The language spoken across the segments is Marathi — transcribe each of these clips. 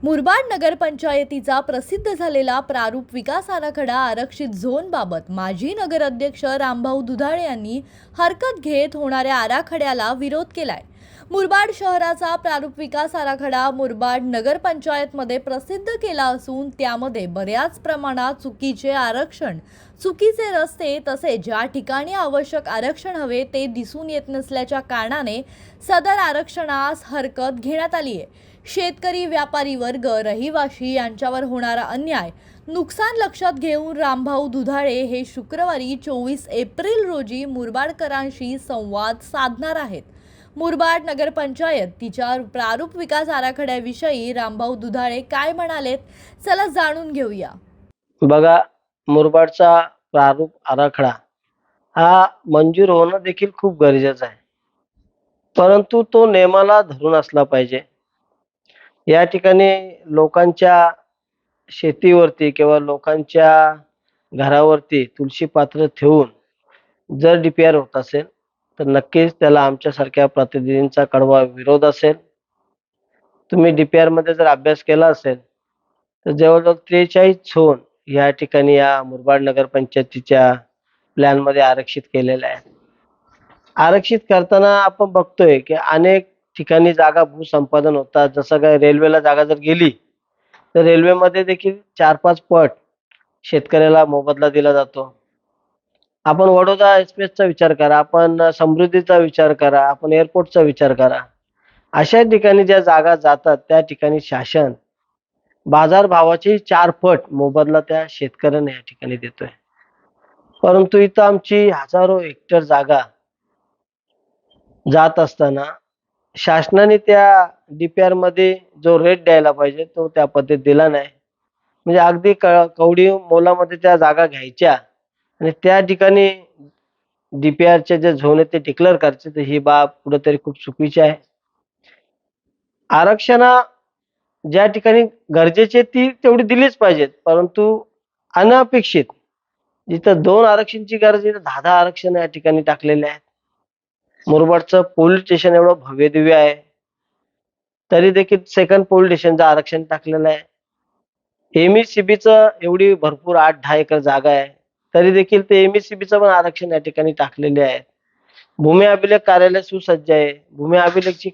मुरबाड नगरपंचायतीचा प्रसिद्ध झालेला प्रारूप विकास आराखडा आरक्षित झोनबाबत माजी नगराध्यक्ष रामभाऊ दुधाळे यांनी हरकत घेत होणाऱ्या आराखड्याला विरोध केलाय. मुरबाड शहराचा प्रारूप विकास आराखडा मुरबाड नगरपंचायतमध्ये प्रसिद्ध केला असून त्यामध्ये बऱ्याच प्रमाणात चुकीचे आरक्षण, चुकीचे रस्ते तसेच ज्या ठिकाणी आवश्यक आरक्षण हवे ते दिसून येत नसल्याच्या कारणाने सदर आरक्षणास हरकत घेण्यात आली आहे. शेतकरी, व्यापारी वर्ग, रहिवासी यांच्यावर होणारा अन्याय, नुकसान लक्षात घेऊन रामभाऊ दुधाळे हे शुक्रवारी 24 एप्रिल रोजी मुरबाडकरांशी संवाद साधणार आहेत. मुरबाड नगरपंचायत तिच्या प्रारूप विकास आराखड्याविषयी रामभाऊ दुधाळे काय म्हणालेत, चला जाणून घेऊया. बघा, मुरबाडचा प्रारूप आराखडा हा मंजूर होणं देखील खूप गरजेचं आहे, परंतु तो नियमाला धरून असला पाहिजे. या ठिकाणी लोकांच्या शेतीवरती किंवा लोकांच्या घरावरती तुळशी पात्र ठेवून जर DPR होत असेल तर नक्कीच त्याला आमच्यासारख्या प्रतिनिधींचा कडवा विरोध असेल. तुम्ही DPR मध्ये जर अभ्यास केला असेल तर जवळजवळ 43 झोन या ठिकाणी या मुरबाड नगरपंचायतीच्या प्लॅनमध्ये आरक्षित केलेल्या आहेत. आरक्षित करताना आपण बघतोय की अनेक ठिकाणी जागा भूसंपादन होतात. जसं काय रेल्वेला जागा जर गेली तर रेल्वेमध्ये देखील 4-5 पट शेतकऱ्याला मोबदला दिला जातो. आपण वडोदरा एक्सप्रेसचा विचार करा, आपण समृद्धीचा विचार करा, आपण एअरपोर्टचा विचार करा. अशा ठिकाणी ज्या जागा जातात त्या ठिकाणी शासन बाजारभावाचे 4 पट मोबदला त्या शेतकऱ्यांना या ठिकाणी देतोय. परंतु इथं आमची हजारो हेक्टर जागा जात असताना शासनाने त्या DPR मध्ये जो रेट द्यायला पाहिजे तो त्या पद्धतीत दिला नाही. म्हणजे अगदी कवडी मोलामध्ये त्या जागा घ्यायच्या आणि त्या ठिकाणी DPRचे जे झोन आहे ते डिक्लेअर करायचे, तर ही बाब कुठेतरी खूप चुकीची आहे. आरक्षण ज्या ठिकाणी गरजेची ती तेवढी दिलीच पाहिजेत, परंतु अनपेक्षित जिथं 2 आरक्षणची गरज आहे, 10-10 आरक्षण या ठिकाणी टाकलेले आहेत. मुरबाडचं पोलीस स्टेशन एवढं भव्य दिव्य आहे, तरी देखील सेकंड पोलीस स्टेशनचं आरक्षण टाकलेलं आहे. MECBचं एवढी भरपूर 8-10 एकर जागा आहे, तरी देखील ते MECBचं पण आरक्षण या ठिकाणी टाकलेले आहे. भूमी अभिलेख कार्यालय सुसज्ज आहे, भूमी अभिलेखची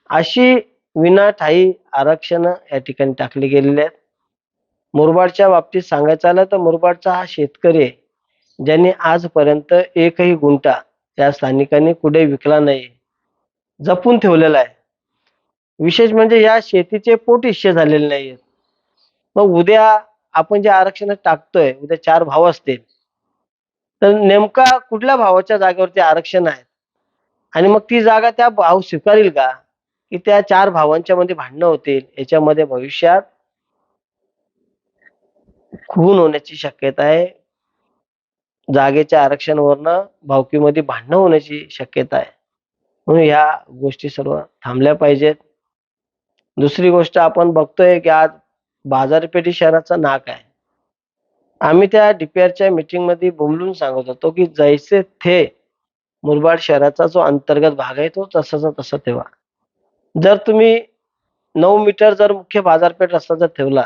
अशी विनाठायी आरक्षण या ठिकाणी टाकली गेलेली आहेत. मुरबाडच्या बाबतीत सांगायचं झालं तर मुरबाडचा हा शेतकरी आहे, ज्यांनी आजपर्यंत एकही गुंठा त्या स्थानिकांनी कुठे विकला नाही, जपून ठेवलेला आहे. विशेष म्हणजे या शेतीचे पोट हिस्से झालेले नाहीयेत. मग उद्या आपण जे आरक्षण टाकतोय, उद्या 4 भाव असतील तर नेमका कुठल्या भावाच्या जागेवरती आरक्षण आहे आणि मग ती जागा त्या भाव स्वीकारेल का, की त्या 4 भावांच्या मध्ये भांडणं होतील. याच्यामध्ये भविष्यात खून होण्याची शक्यता आहे. जागेच्या आरक्षणावरनं भावकीमध्ये भांडणं होण्याची शक्यता आहे. म्हणून ह्या गोष्टी सर्व थांबल्या पाहिजेत. दुसरी गोष्ट आपण बघतोय की आज बाजारपेठ शहराचा नाक आहे. आम्ही त्या DPRच्या मीटिंगमध्ये बोंबलून सांगत होतो की जैसे थे मुरबाड शहराचा जो अंतर्गत भाग आहे तो तसाचा तसा ठेवा. जर तुम्ही 9 मीटर जर मुख्य बाजारपेठ रस्ता जर ठेवला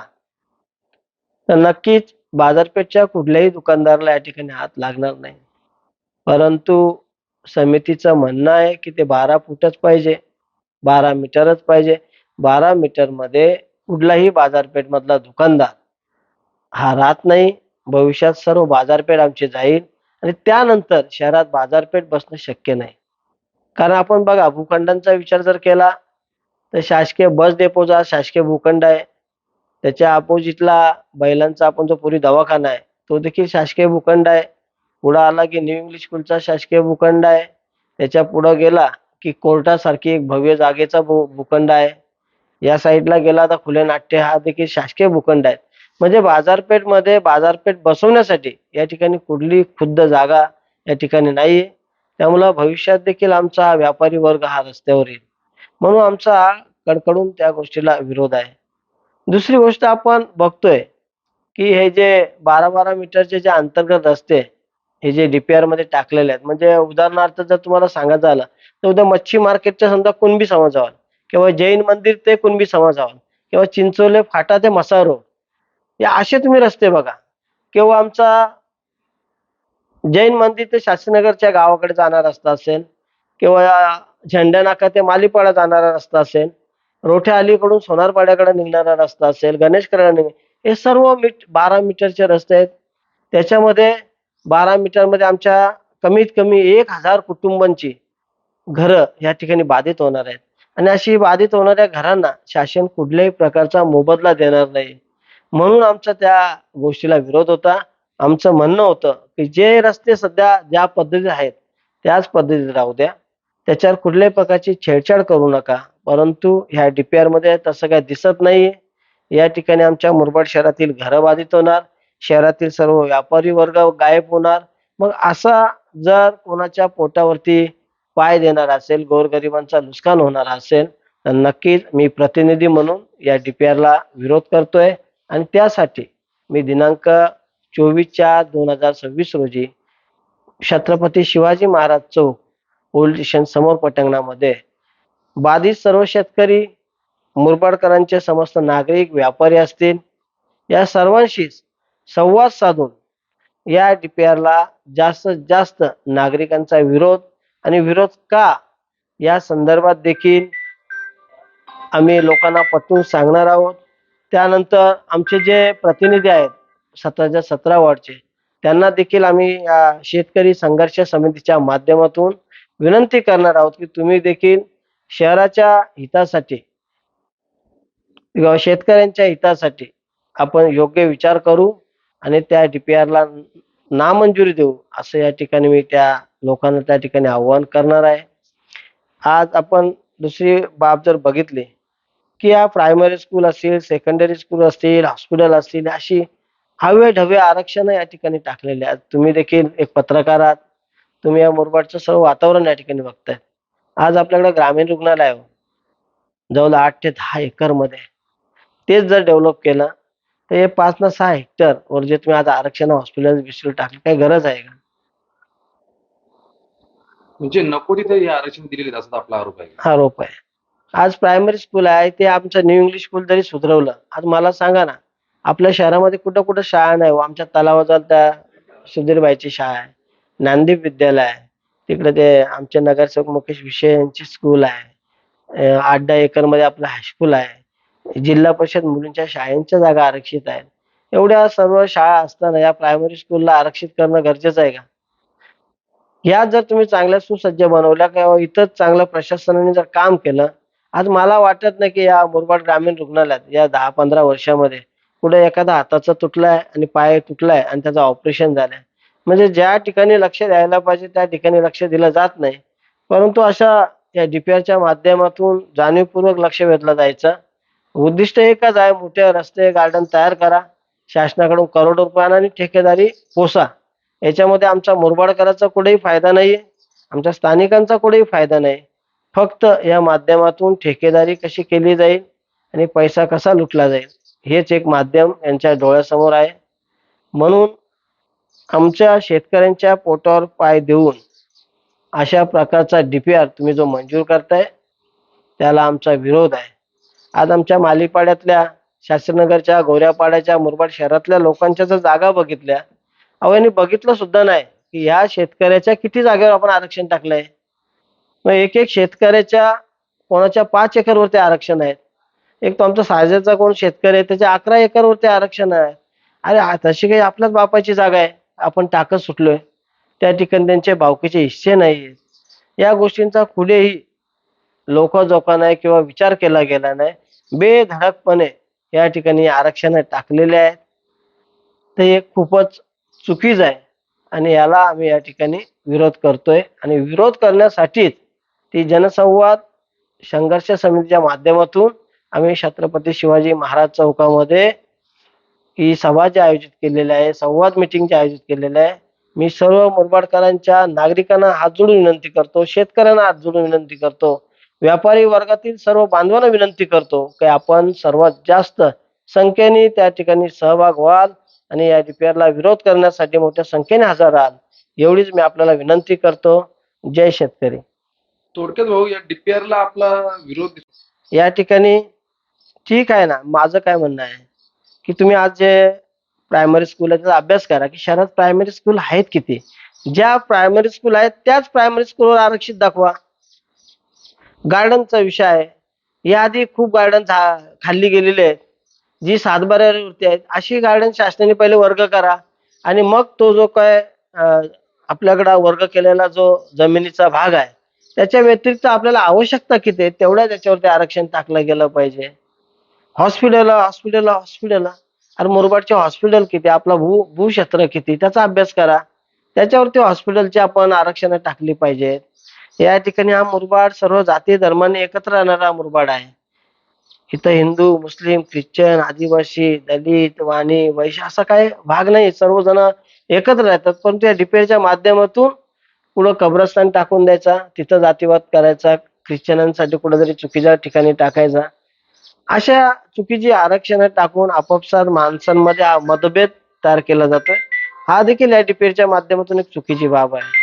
तर नक्कीच बाजारपेठच्या कुठल्याही दुकानदाराला या ठिकाणी हात लागणार नाही. परंतु समितीचं म्हणणं आहे की ते 12 फूटच पाहिजे, 12 मीटरच पाहिजे. 12 मीटरमध्ये कुठलाही बाजारपेठमधला दुकानदार हा राहत नाही. भविष्यात सर्व बाजारपेठ आमची जाईल आणि त्यानंतर शहरात बाजारपेठ बसणं शक्य नाही. कारण आपण बघा, भूखंडांचा विचार जर केला तर शासकीय बस डेपोचा शासकीय भूखंड आहे. त्याच्या अपोजिटला बैलांचा आपण जो पूर्वी दवाखाना आहे तो देखील शासकीय भूखंड आहे. पुढं आला की न्यू इंग्लिश स्कूलचा शासकीय भूखंड आहे. त्याच्या पुढं गेला की कोर्टासारखी एक भव्य जागेचा भूखंड आहे. या साईडला गेला तर खुले नाट्य हा देखील शासकीय भूखंड आहे. म्हणजे बाजारपेठमध्ये बाजारपेठ बसवण्यासाठी या ठिकाणी कुठली खुद्द जागा या ठिकाणी नाहीये. त्यामुळं भविष्यात देखील आमचा व्यापारी वर्ग हा रस्त्यावर येईल. म्हणून आमचा कडकडून त्या गोष्टीला विरोध आहे. दुसरी गोष्ट आपण बघतोय की हे जे 12-12 मीटरचे जे अंतर्गत रस्ते हे जे DPR मध्ये टाकलेले आहेत, म्हणजे उदाहरणार्थ जर तुम्हाला सांगायचं झालं तर उद्या मच्छी मार्केटच्या समजा कुणबी समाजावर किंवा जैन मंदिर ते कुणबी समाजावर किंवा चिंचोले फाटा ते म्हसाळ रोड, हे असे तुम्ही रस्ते बघा. किंवा आमचा जैन मंदिर ते शास्त्रीनगरच्या गावाकडे जाणारा रस्ता असेल, किंवा झेंडा नाका ते मालीपाडा जाणारा रस्ता असेल, रोठे अलीकडून सोनारपाड्याकडे निघणारा रस्ता असेल, गणेशकडे हे सर्व 12 मीटरचे रस्ते आहेत. त्याच्यामध्ये 12 मीटरमध्ये आमच्या कमीत कमी 1000 कुटुंबांची घरं या ठिकाणी बाधित होणार आहेत. आणि अशी बाधित होणाऱ्या घरांना शासन कुठल्याही प्रकारचा मोबदला देणार नाही. म्हणून आमचा त्या गोष्टीला विरोध होता. आमचं म्हणणं होतं, की जे रस्ते सध्या ज्या पद्धतीत आहेत, त्याच पद्धतीत राहू द्या. त्याच्यावर कुठल्याही प्रकारची छेडछाड करू नका. परंतु ह्या डी-पी-आरमध्ये तसं काही दिसत नाहीये. या ठिकाणी आमच्या मुरबाड शहरातील घरं बाधित होणार, शहरातील सर्व व्यापारी वर्ग गायब होणार. मग असा जर कोणाच्या पोटावरती पाय देणारा असेल, गोरगरिबांचं नुकसान होणार असेल, तर नक्कीच मी प्रतिनिधी म्हणून या डी-पी-आरला विरोध करतोय. आणि त्यासाठी मी दिनांक 24/4/2026 रोजी छत्रपती शिवाजी महाराज चौक, पोलीस स्टेशन समोर पटांगणामध्ये बाधित सर्व शेतकरी, मुरबाडकरांचे समस्त नागरिक, व्यापारी असतील, या सर्वांशीच संवाद साधून या डी-पी-आरला जास्तीत जास्त नागरिकांचा विरोध आणि विरोध का, या संदर्भात देखील आम्ही लोकांना पटवून सांगणार आहोत. त्यानंतर आमचे जे प्रतिनिधी आहेत 17च्या 17 वॉर्डचे, त्यांना देखील आम्ही या शेतकरी संघर्ष समितीच्या माध्यमातून विनंती करणार आहोत, की तुम्ही देखील शहराच्या हितासाठी किंवा शेतकऱ्यांच्या हितासाठी आपण योग्य विचार करू आणि त्या डी-पी-आरला नामंजुरी देऊ, असं या ठिकाणी मी त्या लोकांना त्या ठिकाणी आव्हान करणार आहे. आज आपण दुसरी बाब जर बघितली, की या प्रायमरी स्कूल असतील, सेकंडरी स्कूल असतील, हॉस्पिटल असतील, अशी हवे-ढवे आरक्षण या ठिकाणी टाकलेले आहेत. तुम्ही देखील एक पत्रकार आहात. तुम्ही या मुरबाडचं सर्व वातावरण या ठिकाणी बघताय. आज आपल्याकडे ग्रामीण रुग्णालय आहे, जवळ 8 ते 10 एकरमध्ये. तेच जर डेव्हलप केलं, तर हे 5 ना 6 हेक्टर वर जे तुम्ही आज आरक्षण हॉस्पिटल टाकलं, काही गरज आहे का? म्हणजे नको तिथे हे आरक्षण दिलेले असं आपला आरोप आहे. आरोप आहे. आज प्रायमरी स्कूल आहे, ते आमचं न्यू इंग्लिश स्कूल जरी सुधरवलं, आज मला सांगा ना, आपल्या शहरामध्ये कुठं कुठं शाळा नाही हो. आमच्या तलावाजवळ त्या सुधीरबाईची शाळा आहे, ज्ञानदीप विद्यालय आहे, तिकडे ते आमचे नगरसेवक मुकेश विषय यांची स्कूल आहे, 8-10 एकरमध्ये आपलं हायस्कूल आहे, जिल्हा परिषद मुलींच्या शाळांच्या जागा आरक्षित आहेत. एवढ्या सर्व शाळा असताना या प्रायमरी स्कूलला आरक्षित करणं गरजेचं आहे का? या जर तुम्ही चांगल्या सुसज्ज बनवल्या किंवा इतर चांगलं प्रशासनाने जर काम केलं, आज मला वाटत नाही की या मुरबाड ग्रामीण रुग्णालयात या 10-15 वर्षामध्ये कुठे एखादा हाताचा तुटलाय आणि पाय तुटलाय आणि त्याचं ऑपरेशन झालंय. म्हणजे ज्या ठिकाणी लक्ष द्यायला पाहिजे त्या ठिकाणी लक्ष दिलं जात नाही. परंतु अशा या डी-पी-आरच्या माध्यमातून जाणीवपूर्वक लक्ष वेधलं जायचं. उद्दिष्ट एकच आहे, मोठे रस्ते, गार्डन तयार करा, शासनाकडून करोडो रुपये आणि ठेकेदारी पोसा. याच्यामध्ये आमचा मुरबाडकरांचा कुठेही फायदा नाहीये, आमच्या स्थानिकांचा कुठेही फायदा नाही. फक्त या माध्यमातून ठेकेदारी कशी केली जाईल आणि पैसा कसा लुटला जाईल, हेच एक माध्यम यांच्या डोळ्यासमोर आहे. म्हणून आमच्या शेतकऱ्यांच्या पोटावर पाय देऊन अशा प्रकारचा डी-पी-आर तुम्ही जो मंजूर करताय, त्याला आमचा विरोध आहे. आज आमच्या मालीपाड्यातल्या, शास्त्रीनगरच्या, गोऱ्यापाड्याच्या, मुरबाड शहरातल्या लोकांच्या जर जागा बघितल्या, अहो यांनी बघितलं सुद्धा नाही की ह्या शेतकऱ्याच्या किती जागेवर आपण आरक्षण टाकलंय. मग एक शेतकऱ्याच्या कोणाच्या 5 एकरवरती आरक्षण आहेत. एक तो आमचा साजेचा कोण शेतकरी आहे, त्याच्या 11 एकरवरती आरक्षण आहे. अरे तशी काही आपल्याच बापाची जागा आहे, आपण टाकत सुटलोय. त्या ठिकाणी त्यांचे भावकीचे हिस्से नाहीये. या गोष्टींचा कुठेही लोकांजोखा नाही किंवा विचार केला गेला नाही. बेधडकपणे या ठिकाणी आरक्षण टाकलेले आहेत. ते एक खूपच चुकीचं आहे आणि याला आम्ही या ठिकाणी विरोध करतोय. आणि विरोध करण्यासाठीच ती जनसंवाद संघर्ष समितीच्या माध्यमातून आम्ही छत्रपती शिवाजी महाराज चौकामध्ये ही सभा जी आयोजित केलेली आहे, संवाद मीटिंग जे आयोजित केलेलं आहे. मी सर्व मुरबाडकरांच्या नागरिकांना हात जोडून विनंती करतो, शेतकऱ्यांना हात जोडून विनंती करतो, व्यापारी वर्गातील सर्व बांधवांना विनंती करतो की आपण सर्वात जास्त संख्येने त्या ठिकाणी सहभाग व्हाल आणि या डी-पी-आरला विरोध करण्यासाठी मोठ्या संख्येने हजर राहाल, एवढीच मी आपल्याला विनंती करतो. जय शेतकरी. थोडक्यात भाऊ, या डी-पी-आरला आपला विरोध या ठिकाणी ठीक आहे ना, माझं काय म्हणणं आहे की तुम्ही आज जे प्रायमरी स्कूल आहे त्याचा अभ्यास करा की शहरात प्रायमरी स्कूल आहेत किती. ज्या प्रायमरी स्कूल आहेत त्याच प्रायमरी स्कूलवर आरक्षित दाखवा. गार्डनचा विषय आहे, याआधी खूप गार्डन खाल्ली गेलेली आहेत, जी सातबाऱ्यावरती आहेत. अशी गार्डन शासनाने पहिले वर्ग करा आणि मग तो जो काय आपल्याकडं वर्ग केलेला जो जमिनीचा भाग आहे, त्याच्या व्यतिरिक्त आपल्याला आवश्यकता किती आहे तेवढ्या त्याच्यावरती आरक्षण टाकलं गेलं पाहिजे. हॉस्पिटल अरे मुरबाडचे हॉस्पिटल किती, आपला भूक्षेत्र किती त्याचा अभ्यास करा. त्याच्यावरती हॉस्पिटलची आपण आरक्षण टाकली पाहिजेत. या ठिकाणी हा मुरबाड सर्व जाती धर्माने एकत्र राहणारा मुरबाड आहे. इथं हिंदू, मुस्लिम, ख्रिश्चन, आदिवासी, दलित, वाणी, वैश्य असा काही भाग नाही. सर्वजण एकत्र राहतात. परंतु या डीपीआरच्या माध्यमातून पुढं कब्रस्तान टाकून द्यायचा, तिथं जातीवाद करायचा, ख्रिश्चनांसाठी कुठेतरी चुकीच्या ठिकाणी टाकायचा. अशा चुकीची आरक्षण टाकून आपापसात माणसांमध्ये हा मतभेद तयार केला जातोय. हा देखील या डीपीआरच्या माध्यमातून एक चुकीची बाब आहे.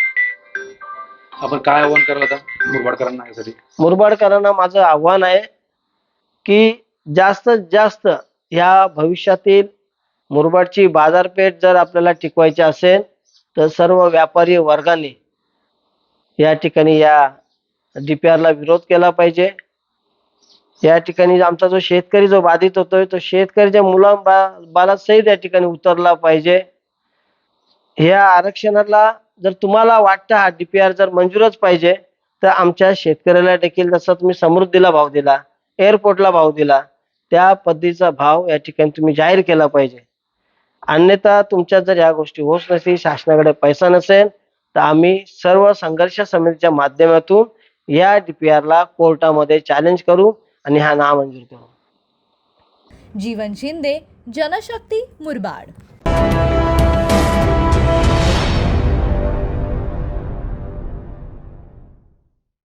आपण काय आव्हान कराल आता मुरबाडकरांना यासाठी? मुरबाडकरांना माझं आव्हान आहे की जास्तीत जास्त या भविष्यातील मुरबाडची बाजारपेठ जर आपल्याला टिकवायची असेल तर सर्व व्यापारी वर्गाने या ठिकाणी या डीपीआरला विरोध केला पाहिजे. या ठिकाणी आमचा जो शेतकरी जो बाधित होतोय तो शेतकऱ्याच्या बालासहित या ठिकाणी उतरला पाहिजे. या आरक्षणाला जर तुम्हाला वाटतं हा डीपीआर जर मंजूरच पाहिजे तर आमच्या शेतकऱ्याला देखील जसं तुम्ही समृद्धीला भाव दिला, एअरपोर्टला भाव दिला, त्या पद्धतीचा भाव या ठिकाणी तुम्ही जाहीर केला पाहिजे. अन्यथा तुमच्या जर या गोष्टी होत नसतील, शासनाकडे पैसा नसेल तर आम्ही सर्व संघर्ष समितीच्या माध्यमातून या डीपीआरला कोर्टामध्ये चॅलेंज करू आणि हा नामंजूर करू. जीवन शिंदे, जनशक्ती, मुरबाड.